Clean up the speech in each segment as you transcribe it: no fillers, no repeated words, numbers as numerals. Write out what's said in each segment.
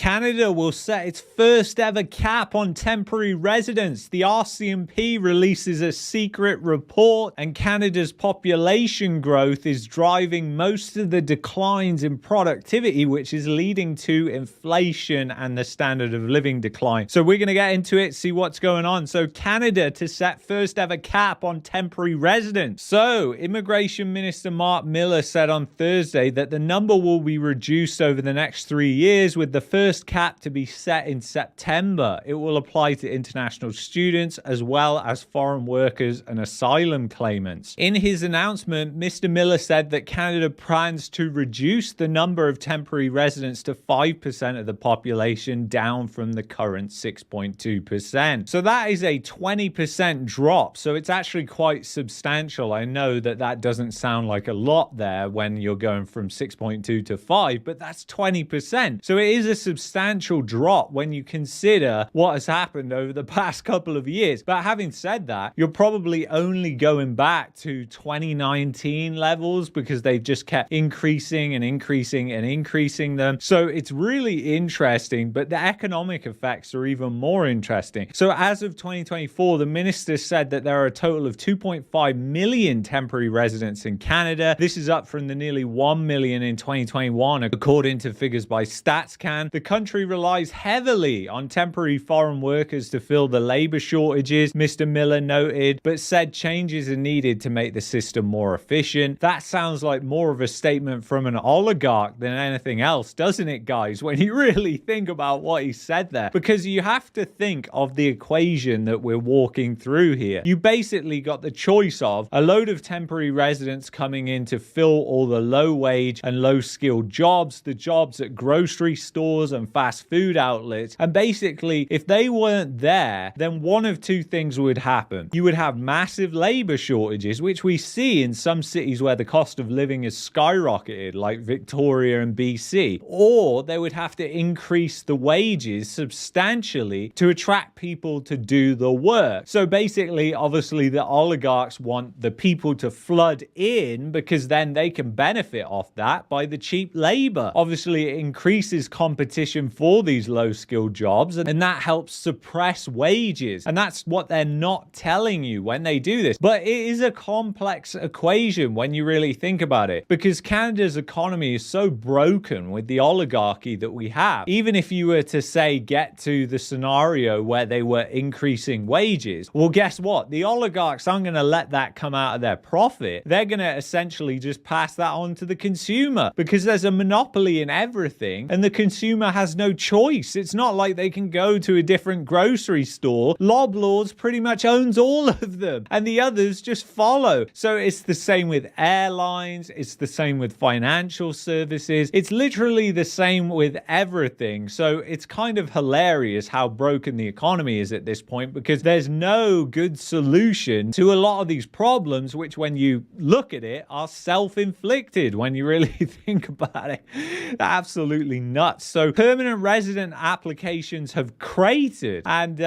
Canada will set its first ever cap on temporary residence. The RCMP releases a secret report, and Canada's population growth is driving most of the declines in productivity, which is leading to inflation and the standard of living decline. So we're going to get into it, see what's going on. So Canada to set first ever cap on temporary residence. So Immigration Minister Mark Miller said on Thursday that the number will be reduced over the next 3 years, with the first cap to be set in September. It will apply to international students as well as foreign workers and asylum claimants. In his announcement, Mr. Miller said that Canada plans to reduce the number of temporary residents to 5% of the population, down from the current 6.2%. So that is a 20% drop. So it's actually quite substantial. I know that that doesn't sound like a lot there when you're going from 6.2 to 5, but that's 20%. So it is a substantial drop when you consider what has happened over the past couple of years. But having said that, you're probably only going back to 2019 levels because they've just kept increasing and increasing and increasing them. So it's really interesting, but the economic effects are even more interesting. So as of 2024, the minister said that there are a total of 2.5 million temporary residents in Canada. This is up from the nearly 1 million in 2021, according to figures by StatsCan. The country relies heavily on temporary foreign workers to fill the labor shortages, Mr. Miller noted, but said changes are needed to make the system more efficient. That sounds like more of a statement from an oligarch than anything else, doesn't it, guys, when you really think about what he said there? Because you have to think of the equation that we're walking through here. You basically got the choice of a load of temporary residents coming in to fill all the low wage and low skilled jobs, the jobs at grocery stores and fast food outlets. And basically, if they weren't there, then one of two things would happen. You would have massive labor shortages, which we see in some cities where the cost of living is skyrocketed, like Victoria and BC, or they would have to increase the wages substantially to attract people to do the work. So basically, obviously, the oligarchs want the people to flood in because then they can benefit off that by the cheap labor. Obviously, it increases competition for these low-skilled jobs, and that helps suppress wages. And that's what they're not telling you when they do this. But it is a complex equation when you really think about it, because Canada's economy is so broken with the oligarchy that we have. Even if you were to say get to the scenario where they were increasing wages, well, guess what? The oligarchs aren't going to let that come out of their profit. They're going to essentially just pass that on to the consumer because there's a monopoly in everything and the consumer has no choice. It's not like they can go to a different grocery store. Loblaws pretty much owns all of them and the others just follow. So it's the same with airlines. It's the same with financial services. It's literally the same with everything. So it's kind of hilarious how broken the economy is at this point, because there's no good solution to a lot of these problems, which when you look at it are self-inflicted when you really think about it. Absolutely nuts. So permanent resident applications have cratered, and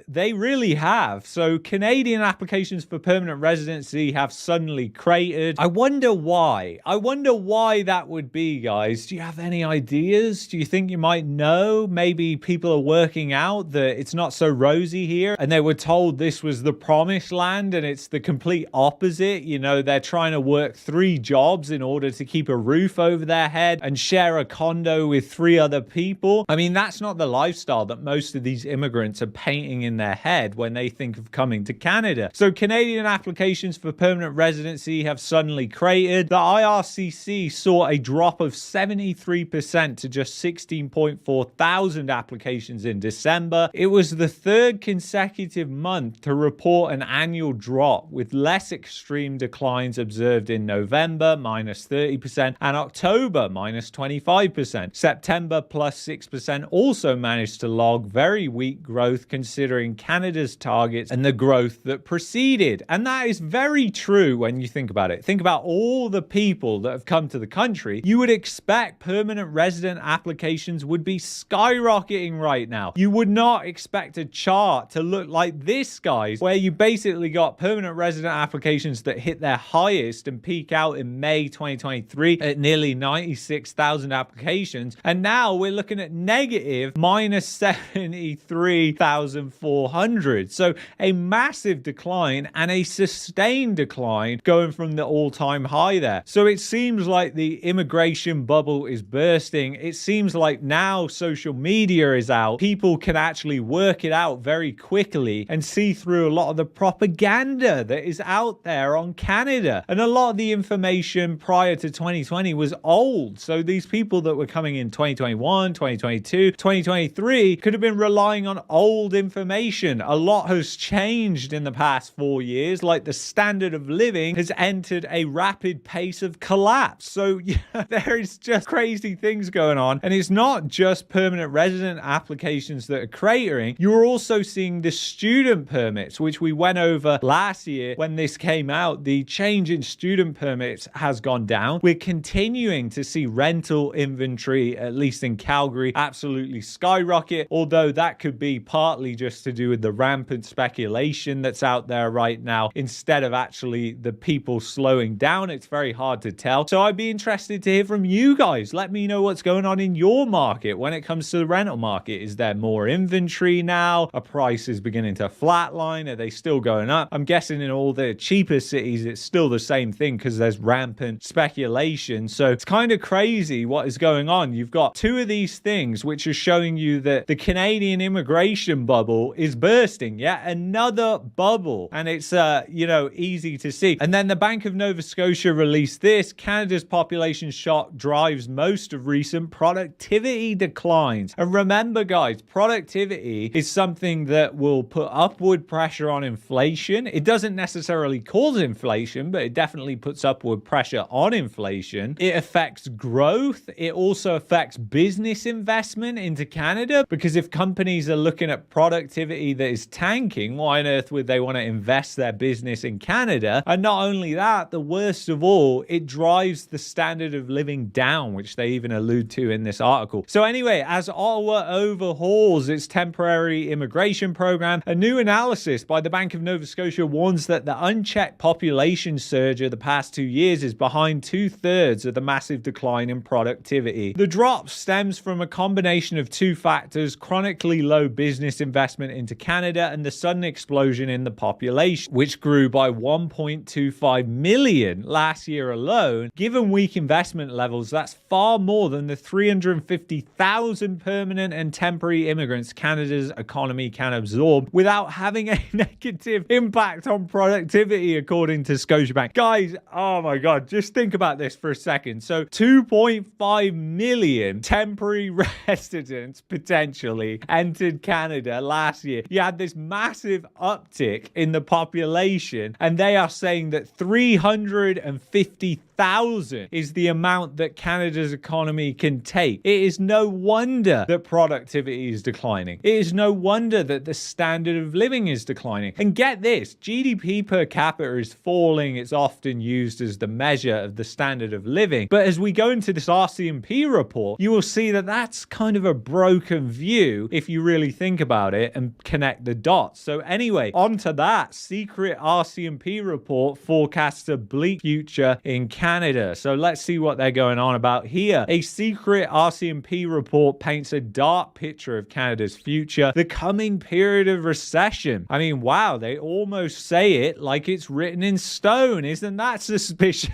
they really have. So Canadian applications for permanent residency have suddenly cratered. I wonder why. I wonder why that would be, guys. Do you have any ideas? Do you think you might know? Maybe people are working out that it's not so rosy here and they were told this was the promised land and it's the complete opposite. You know, they're trying to work 3 jobs in order to keep a roof over their head and share a condo with 3 other people. I mean, that's not the lifestyle that most of these immigrants are painting in their head when they think of coming to Canada. So Canadian applications for permanent residency have suddenly cratered. The IRCC saw a drop of 73% to just 16.4 thousand applications in December. It was the 3rd consecutive month to report an annual drop, with less extreme declines observed in November, minus 30%, and October, minus 25%. September, plus 6%, also managed to log very weak growth considering Canada's targets and the growth that preceded. And that is very true when you think about it. Think about all the people that have come to the country. You would expect permanent resident applications would be skyrocketing right now. You would not expect a chart to look like this, guys, where you basically got permanent resident applications that hit their highest and peak out in May 2023 at nearly 96,000 applications. And now we're looking looking at negative minus 73,400. So a massive decline and a sustained decline going from the all-time high there. So it seems like the immigration bubble is bursting. It seems like now social media is out. People can actually work it out very quickly and see through a lot of the propaganda that is out there on Canada. And a lot of the information prior to 2020 was old. So these people that were coming in 2021, 2022, 2023 could have been relying on old information. A lot has changed in the past 4 years. Like the standard of living has entered a rapid pace of collapse. So yeah, there is just crazy things going on. And it's not just permanent resident applications that are cratering. You're also seeing the student permits, which we went over last year when this came out. The change in student permits has gone down. We're continuing to see rental inventory, at least in Calgary, absolutely skyrocket, although that could be partly just to do with the rampant speculation that's out there right now instead of actually the people slowing down. It's very hard to tell. So I'd be interested to hear from you guys. Let me know what's going on in your market when it comes to the rental market. Is there more inventory now? Are prices beginning to flatline? Are they still going up? I'm guessing in all the cheaper cities it's still the same thing because there's rampant speculation. So it's kind of crazy what is going on. You've got two of these things which are showing you that the Canadian immigration bubble is bursting. Yeah, another bubble. And it's easy to see. And then the Bank of Nova Scotia released this. Canada's population shock drives most of recent productivity declines. And remember, guys, productivity is something that will put upward pressure on inflation. It doesn't necessarily cause inflation, but it definitely puts upward pressure on inflation. It affects growth. It also affects business investment into Canada, because if companies are looking at productivity that is tanking, why on earth would they want to invest their business in Canada? And not only that, the worst of all, it drives the standard of living down, which they even allude to in this article. So anyway, as Ottawa overhauls its temporary immigration program, a new analysis by the Bank of Nova Scotia warns that the unchecked population surge of the past 2 years is behind 2/3 of the massive decline in productivity. The drop stems from a combination of two factors: chronically low business investment into Canada and the sudden explosion in the population, which grew by 1.25 million last year alone. Given weak investment levels, that's far more than the 350,000 permanent and temporary immigrants Canada's economy can absorb without having a negative impact on productivity, according to Scotiabank. Guys, oh my God, just think about this for a second. So 2.5 million temporary residents potentially entered Canada last year. You had this massive uptick in the population, and they are saying that 350,000 is the amount that Canada's economy can take. It is no wonder that productivity is declining. It is no wonder that the standard of living is declining. And get this, GDP per capita is falling. It's often used as the measure of the standard of living. But as we go into this RCMP report, you will see that that's kind of a broken view if you really think about it and connect the dots. So anyway, onto that. Secret RCMP report forecasts a bleak future in Canada. So let's see what they're going on about here. A secret RCMP report paints a dark picture of Canada's future, the coming period of recession. I mean, wow, they almost say it like it's written in stone. Isn't that suspicious?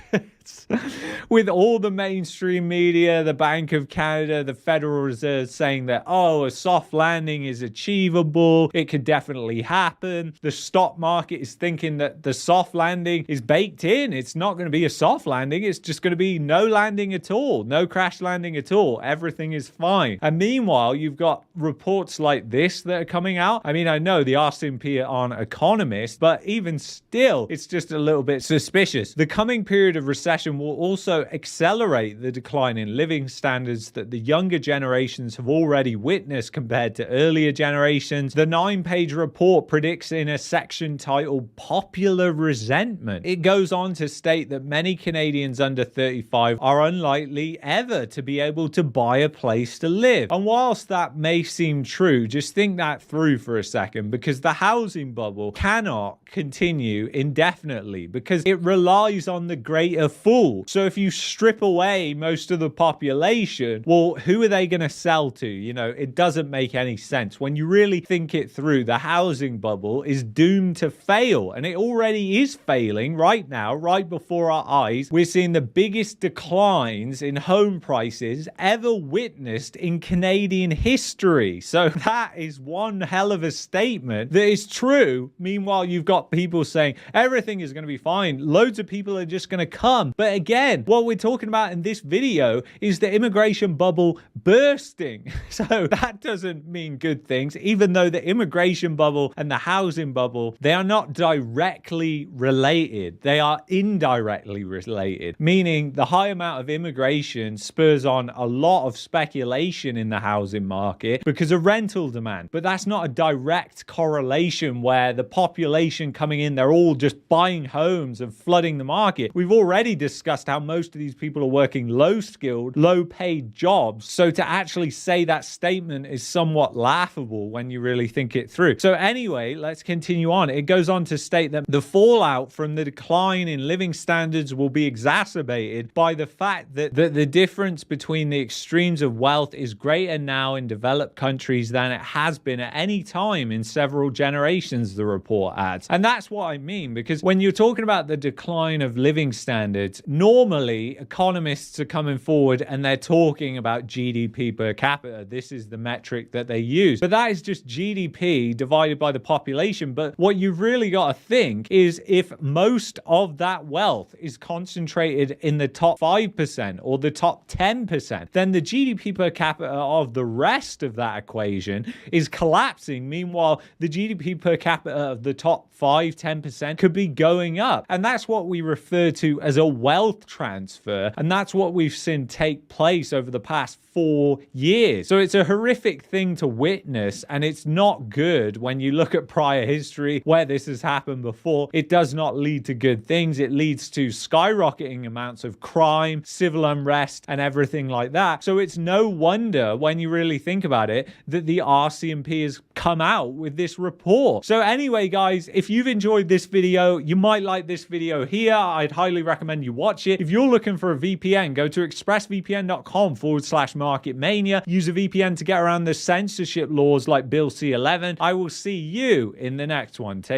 With all the mainstream media, the Bank of Canada, the Federal Reserve saying that, oh, a soft landing is achievable, it could definitely happen. The stock market is thinking that the soft landing is baked in. It's not going to be a soft landing. It's just going to be no landing at all, no crash landing at all. Everything is fine. And meanwhile, you've got reports like this that are coming out. I mean, I know the RCMP aren't economists, but even still, it's just a little bit suspicious. The coming period of recession will also accelerate the decline in living standards that the younger generations have already witnessed compared to earlier generations. The 9-page report predicts in a section titled Popular Resentment. It goes on to state that many Canadians under 35 are unlikely ever to be able to buy a place to live. And whilst that may seem true, just think that through for a second, because the housing bubble cannot continue indefinitely because it relies on the great affordability full. So if you strip away most of the population, well, who are they going to sell to? You know, it doesn't make any sense. When you really think it through, the housing bubble is doomed to fail, and it already is failing right now, right before our eyes. We're seeing the biggest declines in home prices ever witnessed in Canadian history. So that is one hell of a statement that is true. Meanwhile, you've got people saying everything is going to be fine. Loads of people are just going to come. But again, what we're talking about in this video is the immigration bubble bursting. So that doesn't mean good things, even though the immigration bubble and the housing bubble, they are not directly related. They are indirectly related, meaning the high amount of immigration spurs on a lot of speculation in the housing market because of rental demand. But that's not a direct correlation where the population coming in, they're all just buying homes and flooding the market. We've already discussed how most of these people are working low-skilled, low-paid jobs. So to actually say that statement is somewhat laughable when you really think it through. So anyway, let's continue on. It goes on to state that the fallout from the decline in living standards will be exacerbated by the fact that the difference between the extremes of wealth is greater now in developed countries than it has been at any time in several generations, the report adds. And that's what I mean, because when you're talking about the decline of living standards, normally economists are coming forward and they're talking about GDP per capita. This is the metric that they use. But that is just GDP divided by the population. But what you've really got to think is if most of that wealth is concentrated in the top 5% or the top 10%, then the GDP per capita of the rest of that equation is collapsing. Meanwhile, the GDP per capita of the top 5-10% could be going up. And that's what we refer to as a wealth transfer. And that's what we've seen take place over the past 4 years. So it's a horrific thing to witness, and it's not good when you look at prior history where this has happened before. It does not lead to good things. It leads to skyrocketing amounts of crime, civil unrest, and everything like that. So it's no wonder, when you really think about it, that the RCMP has come out with this report. So anyway, guys, if you've enjoyed this video, you might like this video here. I'd highly recommend you watch it. If you're looking for a VPN, go to expressvpn.com/marketmania. Use a VPN to get around the censorship laws like Bill C-11. I will see you in the next one. Take